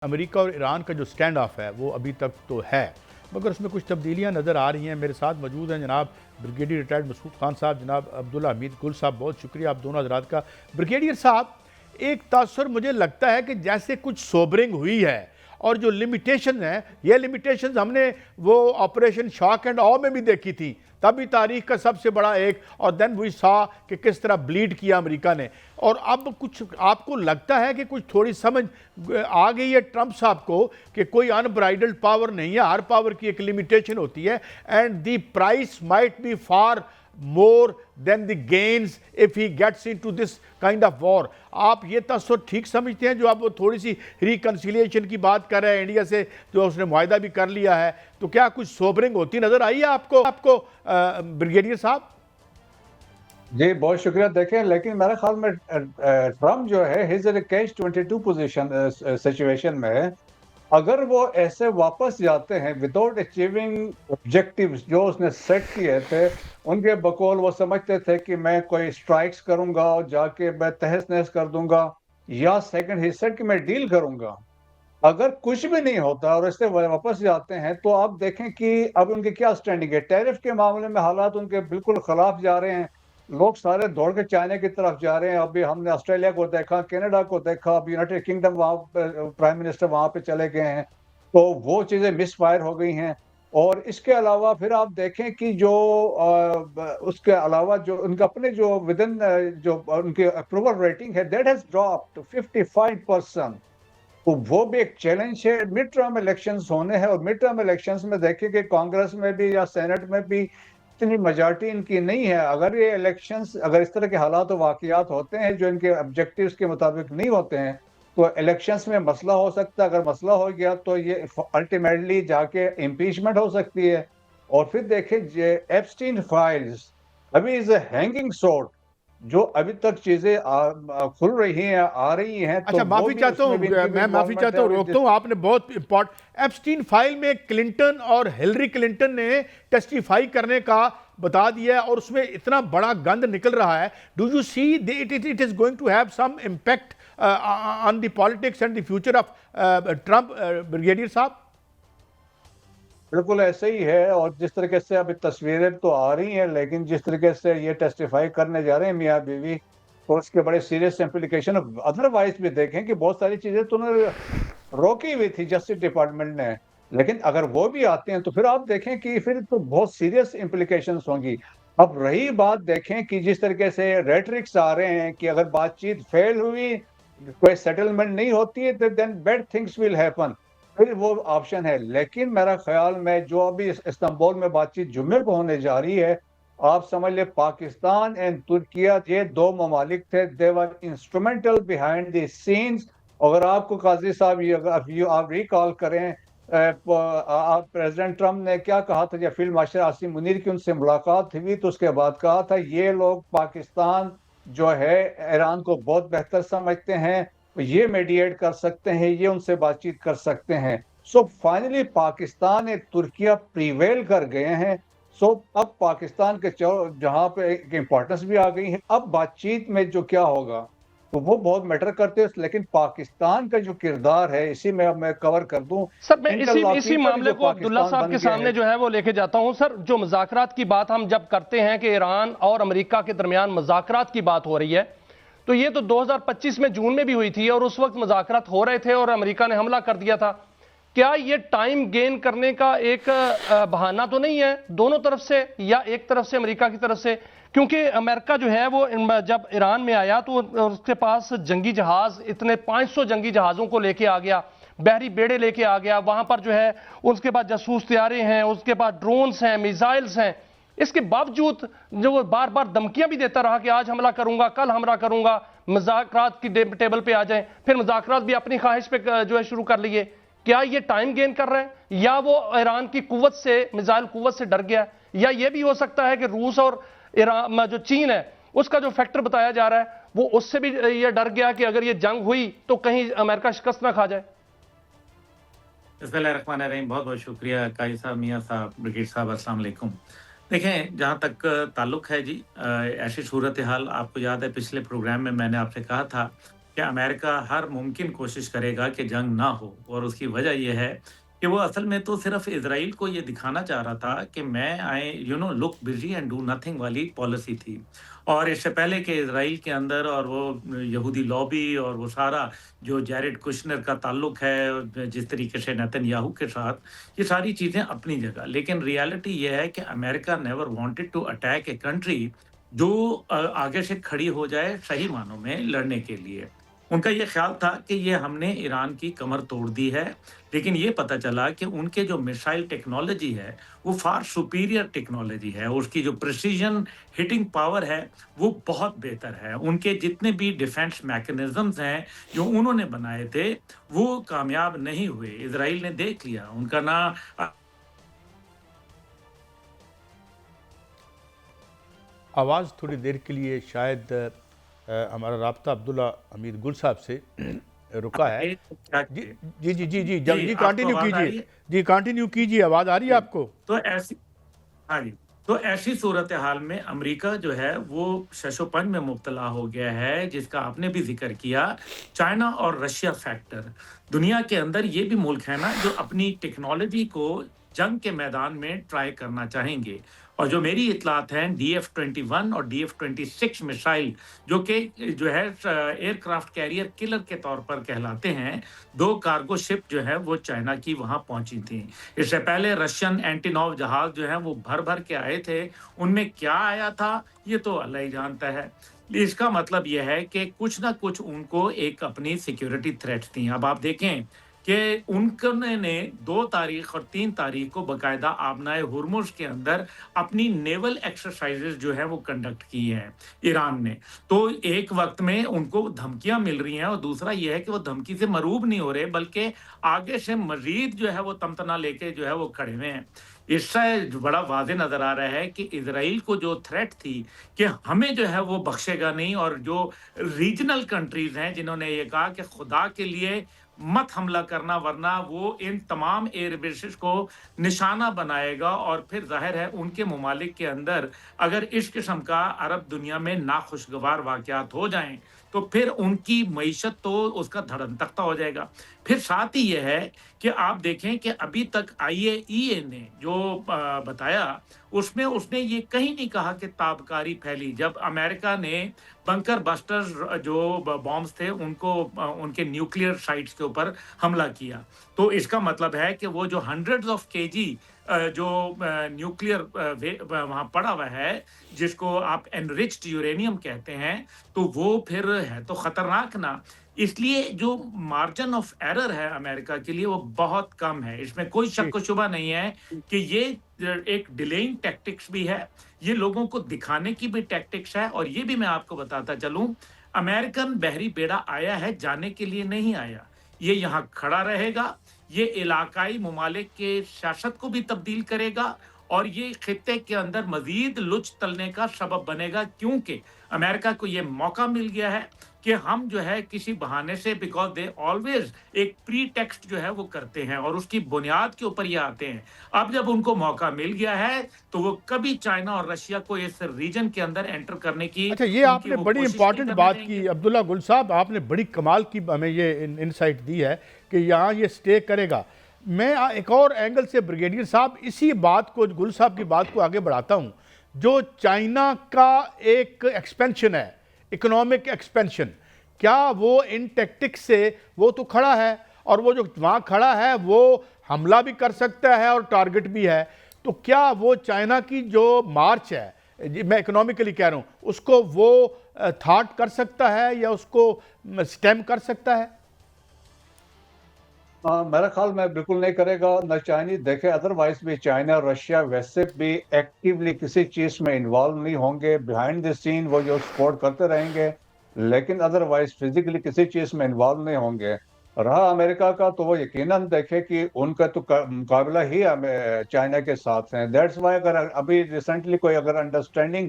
امریکہ اور ایران کا جو سٹینڈ آف ہے وہ ابھی تک تو ہے، مگر اس میں کچھ تبدیلیاں نظر آ رہی ہیں۔ میرے ساتھ موجود ہیں جناب بریگیڈیئر ریٹائرڈ مسعود خان صاحب، جناب عبداللہ حمید گل صاحب، بہت شکریہ آپ دونوں حضرات کا۔ بریگیڈیئر صاحب، ایک تاثر مجھے لگتا ہے کہ جیسے کچھ سوبرنگ ہوئی ہے، اور جو لمیٹیشن ہیں، یہ لمیٹیشنز ہم نے وہ آپریشن شاک اینڈ آ میں بھی دیکھی تھی، تب بھی تاریخ کا سب سے بڑا ایک، اور دین وی سا کہ کس طرح بلیڈ کیا امریکہ نے۔ اور اب کچھ آپ کو لگتا ہے کہ کچھ تھوڑی سمجھ آ گئی ہے ٹرمپ صاحب کو کہ کوئی ان برائیڈلڈ پاور نہیں ہے، ہر پاور کی ایک لمیٹیشن ہوتی ہے، and the price might be far more than the gains if he gets into this kind of war۔ آپ یہ تصور ٹھیک سمجھتے ہیں جو آپ وہ تھوڑی سی ریکنسیلیشن کی بات کر رہے ہیں انڈیا سے، جو اس نے معاہدہ بھی کر لیا ہے، تو کیا کچھ سوبرنگ ہوتی نظر آئی ہے آپ کو بریگیڈیئر صاحب؟ جی بہت شکریہ۔ دیکھیں لیکن میرے خیال میں ٹرمپ جو ہے his a catch 22 position situation میں، اگر وہ ایسے واپس جاتے ہیں وداؤٹ اچیونگ آبجیکٹیوز جو اس نے سیٹ کیے تھے، ان کے بقول وہ سمجھتے تھے کہ میں کوئی سٹرائکس کروں گا اور جا کے میں تہس نہس کر دوں گا، یا سیکنڈ ہی سیٹ کہ میں ڈیل کروں گا۔ اگر کچھ بھی نہیں ہوتا اور اس سے واپس جاتے ہیں تو آپ دیکھیں کہ اب ان کی کیا سٹینڈنگ ہے۔ ٹیرف کے معاملے میں حالات ان کے بالکل خلاف جا رہے ہیں، لوگ سارے دوڑ کے چائنا کی طرف جا رہے ہیں۔ ابھی ہم نے آسٹریلیا کو دیکھا، کینیڈا کو دیکھا، اب یونائٹڈ کنگڈم وہاں پرائم منسٹر وہاں پہ چلے گئے ہیں، تو وہ چیزیں مس فائر ہو گئی ہیں۔ اور اس کے علاوہ پھر آپ دیکھیں کہ جو اس کے علاوہ جو ان کا اپنے جو ودن جو ان کی اپروول ریٹنگ ہے دیٹ ہیز ڈراپ ٹو 55%۔ تو وہ بھی ایک چیلنج ہے۔ مڈ ٹرم الیکشنز ہونے ہیں، اور مڈ ٹرم الیکشنز میں دیکھیں کہ کانگریس میں بھی یا سینٹ میں بھی اتنی میجارٹی ان کی نہیں ہے۔ اگر یہ الیکشنز، اگر اس طرح کے حالات و واقعات ہوتے ہیں جو ان کے آبجیکٹیوز کے مطابق نہیں ہوتے ہیں، تو الیکشنز میں مسئلہ ہو سکتا ہے۔ اگر مسئلہ ہو گیا تو یہ الٹیمیٹلی جا کے امپیچمنٹ ہو سکتی ہے۔ اور پھر دیکھیں ایپسٹین فائلز ابھی از اے ہینگنگ سورڈ، جو ابھی تک چیزیں کھل رہی ہیں، آ رہی ہیں، تو اچھا وہ معافی بھی چاہتا اس میں ہوں، بھی ان کی بھی میں معافی انوالومنٹ چاہتا ہے۔ ہوں، روکتا ہوں، آپ نے بہت ایپسٹین فائل میں کلنٹن اور ہلری کلنٹن نے ٹیسٹیفائی کرنے کا بتا دیا ہے، اور اس میں اتنا بڑا گند نکل رہا ہے۔ Do you see it is going to have some impact on the politics and the future of Trump, brigadier صاحب؟ بالکل ایسے ہی ہے، اور جس طریقے سے ابھی تصویریں تو آ رہی ہیں، لیکن جس طریقے سے یہ ٹیسٹیفائی کرنے جا رہے ہیں میاں بیوی، تو اس کے بڑے سیریس امپلیکیشن ادروائز بھی دیکھیں کہ بہت ساری چیزیں تو انہوں نے روکی ہوئی تھی جسٹس ڈپارٹمنٹ نے، لیکن اگر وہ بھی آتے ہیں تو پھر آپ دیکھیں کہ پھر تو بہت سیریس امپلیکیشنز ہوں گی۔ اب رہی بات دیکھیں کہ جس طریقے سے ریٹرکس آ رہے ہیں کہ اگر بات چیت فیل ہوئی، کوئی سیٹلمنٹ نہیں ہوتی ہے، دین بیڈ تھنگس ول ہیپن، پھر وہ آپشن ہے۔ لیکن میرا خیال میں جو ابھی استنبول میں بات چیت جمعے کو ہونے جا رہی ہے، آپ سمجھ لیں پاکستان اینڈ ترکیہ یہ دو ممالک تھے، they were instrumental behind the scenes۔ اگر آپ کو قاضی صاحب آپ ریکال کریں، پریزیڈنٹ ٹرمپ نے کیا کہا تھا جب فیلڈ مارشل عاصم منیر کی ان سے ملاقات ہوئی، تو اس کے بعد کہا تھا یہ لوگ پاکستان جو ہے ایران کو بہت بہتر سمجھتے ہیں، یہ میڈیٹ کر سکتے ہیں، یہ ان سے بات چیت کر سکتے ہیں۔ سو فائنلی پاکستان اور ترکیہ پریویل کر گئے ہیں۔ سو اب پاکستان کے جہاں پہ ایک امپورٹنس بھی آ گئی ہے، اب بات چیت میں جو کیا ہوگا تو وہ بہت میٹر کرتے ہیں، لیکن پاکستان کا جو کردار ہے، اسی میں اب میں کور کر دوں، سر میں اسی انٹرلاکیٹر معاملے جو کو عبداللہ پاکستان صاحب بن کے گیا ہے۔ سامنے جو ہے وہ لے کے جاتا ہوں۔ سر جو مذاکرات کی بات ہم جب کرتے ہیں کہ ایران اور امریکہ کے درمیان مذاکرات کی بات ہو رہی ہے، تو یہ تو 2025 میں جون میں بھی ہوئی تھی، اور اس وقت مذاکرات ہو رہے تھے اور امریکہ نے حملہ کر دیا تھا۔ کیا یہ ٹائم گین کرنے کا ایک بہانہ تو نہیں ہے دونوں طرف سے، یا ایک طرف سے امریکہ کی طرف سے؟ کیونکہ امریکہ جو ہے وہ جب ایران میں آیا تو اس کے پاس جنگی جہاز اتنے 500 جنگی جہازوں کو لے کے آ گیا، بحری بیڑے لے کے آ گیا، وہاں پر جو ہے اس کے بعد جاسوس طیارے ہیں، اس کے بعد ڈرونز ہیں، میزائلز ہیں۔ اس کے باوجود جو وہ بار بار دھمکیاں بھی دیتا رہا کہ آج حملہ کروں گا، کل حملہ کروں گا، مذاکرات کی ٹیبل پہ آ جائیں، پھر مذاکرات بھی اپنی خواہش پہ جو ہے شروع کر لیے۔ کیا یہ ٹائم گین کر رہے ہیں، یا وہ ایران کی قوت سے، میزائل قوت سے ڈر گیا ہے، یا یہ بھی ہو سکتا ہے کہ روس اور ایران جو چین ہے اس کا جو فیکٹر بتایا جا رہا ہے وہ اس سے بھی یہ ڈر گیا کہ اگر یہ جنگ ہوئی تو کہیں امریکہ شکست نہ کھا جائے؟ بسم اللہ الرحمن الرحیم۔ بہت بہت شکریہ قائد صاحب، میاں صاحب، بریگیڈ صاحب، السلام علیکم۔ دیکھیں جہاں تک تعلق ہے جی ایسی صورتحال، آپ کو یاد ہے پچھلے پروگرام میں میں نے آپ سے کہا تھا کہ امریکہ ہر ممکن کوشش کرے گا کہ جنگ نہ ہو، اور اس کی وجہ یہ ہے کہ وہ اصل میں تو صرف اسرائیل کو یہ دکھانا چاہ رہا تھا کہ میں لک بزی اینڈ ڈو نتھنگ والی پالیسی تھی۔ اور اس سے پہلے کہ اسرائیل کے اندر اور وہ یہودی لابی اور وہ سارا جو جیرڈ کشنر کا تعلق ہے، اور جس طریقے سے نیتن یاہو کے ساتھ، یہ ساری چیزیں اپنی جگہ، لیکن ریالٹی یہ ہے کہ امریکہ never wanted to attack a country جو آگے سے کھڑی ہو جائے صحیح معنوں میں لڑنے کے لیے۔ ان کا یہ خیال تھا کہ یہ ہم نے ایران کی کمر توڑ دی ہے، لیکن یہ پتہ چلا کہ ان کے جو میسائل ٹیکنالوجی ہے وہ فار سپیریئر ٹیکنالوجی ہے، اس کی جو پریسیجن ہٹنگ پاور ہے وہ بہت بہتر ہے۔ ان کے جتنے بھی ڈیفنس میکنزمز ہیں جو انہوں نے بنائے تھے وہ کامیاب نہیں ہوئے، اسرائیل نے دیکھ لیا ان کا نہ۔ آواز تھوڑی دیر کے لیے شاید ہمارا رابطہ عبداللہ حمید گل صاحب سے رکا ہے۔ جی جی جی جی جی جی کنٹینیو کیجیے، جی کنٹینیو کیجیے، آواز آ رہی ہے آپ کو؟ تو ایسی، ہاں جی، تو ایسی صورتحال میں امریکہ جو ہے وہ شش و پنج میں مبتلا ہو گیا ہے، جس کا آپ نے بھی ذکر کیا، چائنا اور رشیا فیکٹر۔ دنیا کے اندر یہ بھی ملک ہے نا جو اپنی ٹیکنالوجی کو جنگ کے میدان میں ٹرائی کرنا چاہیں گے، اور جو میری اطلاعات ہیں DF-21 اور DF-26 میسائل جو کہ جو ہے ایئر کرافٹ کیریئر کلر کے طور پر کہلاتے ہیں، 2 کارگو شپ جو ہے وہ چائنا کی وہاں پہنچی تھیں۔ اس سے پہلے رشین اینٹینوو جہاز جو ہیں وہ بھر بھر کے آئے تھے، ان میں کیا آیا تھا یہ تو اللہ ہی جانتا ہے۔ اس کا مطلب یہ ہے کہ کچھ نہ کچھ ان کو ایک اپنی سیکیورٹی تھریٹ تھیں۔ اب آپ دیکھیں کہ ان نے 2 تاریخ اور 3 تاریخ کو باقاعدہ آبنائے ہرمز کے اندر اپنی نیول ایکسرسائزز جو ہے وہ کنڈکٹ کی ہیں ایران نے۔ تو ایک وقت میں ان کو دھمکیاں مل رہی ہیں، اور دوسرا یہ ہے کہ وہ دھمکی سے مروب نہیں ہو رہے، بلکہ آگے سے مزید جو ہے وہ تمتنا لے کے جو ہے وہ کھڑے ہوئے ہیں۔ اس سے بڑا واضح نظر آ رہا ہے کہ اسرائیل کو جو تھریٹ تھی کہ ہمیں جو ہے وہ بخشے گا نہیں، اور جو ریجنل کنٹریز ہیں جنہوں نے یہ کہا کہ خدا کے لیے مت حملہ کرنا ورنہ وہ ان تمام ایئر بیسز کو نشانہ بنائے گا، اور پھر ظاہر ہے ان کے ممالک کے اندر اگر اس قسم کا عرب دنیا میں ناخوشگوار واقعات ہو جائیں تو پھر ان کی معیشت تو اس کا دھڑن تختہ ہو جائے گا۔ پھر ساتھ ہی یہ ہے کہ آپ دیکھیں کہ ابھی تک IAEA نے جو بتایا اس میں اس نے یہ کہیں نہیں کہا کہ تابکاری پھیلی۔ جب امریکہ نے بنکر بسٹرز جو بامز تھے ان کو ان کے نیوکلیئر سائٹس کے اوپر حملہ کیا، تو اس کا مطلب ہے کہ وہ جو ہنڈریڈز آف kg جو نیوکلیئر وہاں پڑا ہوا ہے جس کو آپ انریچڈ یورینیم کہتے ہیں، تو وہ پھر ہے تو خطرناک نا۔ اس لیے جو مارجن آف ایرر ہے امریکہ کے لیے وہ بہت کم ہے، اس میں کوئی شک و شبہ نہیں ہے کہ یہ ایک ڈیلینگ ٹیکٹکس بھی ہے، یہ لوگوں کو دکھانے کی بھی ٹیکٹکس ہے۔ اور یہ بھی میں آپ کو بتاتا چلوں، امریکن بحری بیڑا آیا ہے جانے کے لیے نہیں آیا، یہ یہاں کھڑا رہے گا، یہ علاقائی ممالک کے سیاست کو بھی تبدیل کرے گا، اور یہ خطے کے اندر مزید لچ تلنے کا سبب بنے گا، کیونکہ امریکہ کو یہ موقع مل گیا ہے کہ ہم جو ہے کسی بہانے سے، بیکاز دے آلویز ایک پری ٹیکسٹ جو ہے وہ کرتے ہیں اور اس کی بنیاد کے اوپر یہ آتے ہیں۔ اب جب ان کو موقع مل گیا ہے تو وہ کبھی چائنا اور رشیا کو اس ریجن کے اندر انٹر کرنے کی، اچھا یہ آپ نے بڑی امپورٹنٹ بات کی عبداللہ گل صاحب، آپ نے بڑی کمال کی ہمیں یہ انسائٹ دی ہے کہ یہاں یہ سٹے کرے گا۔ میں ایک اور اینگل سے بریگیڈیئر صاحب اسی بات کو، گل صاحب کی بات کو آگے بڑھاتا ہوں۔ جو چائنا کا ایک ایکسپینشن ہے، اکنامک ایکسپینشن، کیا وہ ان ٹیکٹکس سے وہ تو کھڑا ہے، اور وہ جو وہاں کھڑا ہے وہ حملہ بھی کر سکتا ہے اور ٹارگٹ بھی ہے، تو کیا وہ چائنا کی جو مارچ ہے، میں اکنامکلی کہہ رہا ہوں، اس کو وہ تھاٹ کر سکتا ہے یا اس کو سٹیم کر سکتا ہے؟ میرا خیال میں بالکل نہیں کرے گا، نہ چائنی دیکھے ادروائز بھی چائنا اور رشیا ویسے بھی ایکٹیولی کسی چیز میں انوالو نہیں ہوں گے، بیہائنڈ دی سین وہ جو سپورٹ کرتے رہیں گے، لیکن ادروائز فزیکلی کسی چیز میں انوالو نہیں ہوں گے۔ رہا امریکہ کا تو وہ یقیناً دیکھے کہ ان کا تو مقابلہ ہی چائنا کے ساتھ ہیں۔ دیٹس وائی اگر ابھی ریسنٹلی کوئی اگر انڈرسٹینڈنگ،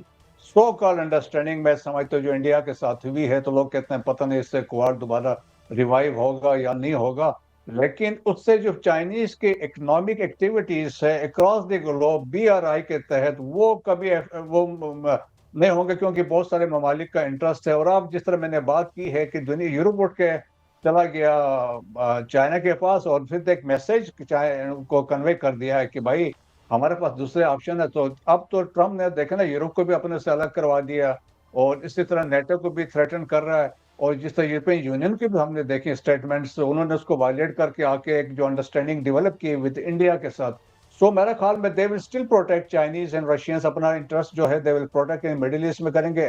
سو کال انڈرسٹینڈنگ میں سمجھتا ہوں جو انڈیا کے ساتھ ہوئی ہے، تو لوگ کہتے ہیں پتہ نہیں اس سے کوار دوبارہ ریوائیو ہوگا یا نہیں ہوگا، لیکن اس سے جو چائنیز کی اکنامک ایکٹیویٹیز ہے اکراس دی گلوب BRI کے تحت، وہ کبھی وہ نہیں ہوں گے کیونکہ بہت سارے ممالک کا انٹرسٹ ہے. اور اب جس طرح میں نے بات کی ہے کہ دنیا یورپ اٹھ کے چلا گیا چائنا کے پاس اور پھر ایک میسج کو کنوے کر دیا ہے کہ بھائی ہمارے پاس دوسرے آپشن ہے. تو اب تو ٹرمپ نے دیکھا نا یورپ کو بھی اپنے سے الگ کروا دیا اور اسی طرح نیٹو کو بھی تھریٹن کر رہا ہے. اور جس طرح یورپین یونین کی بھی ہم نے دیکھی اسٹیٹمنٹس, انہوں نے اس کو وائلیٹ کر کے آ کے ایک جو انڈرسٹینڈنگ ڈیولپ کی ود انڈیا کے ساتھ. سو میرا خیال میں they will still protect Chinese and Russians, اپنا انٹرسٹ جو ہے they will protect Middle East میں کریں گے.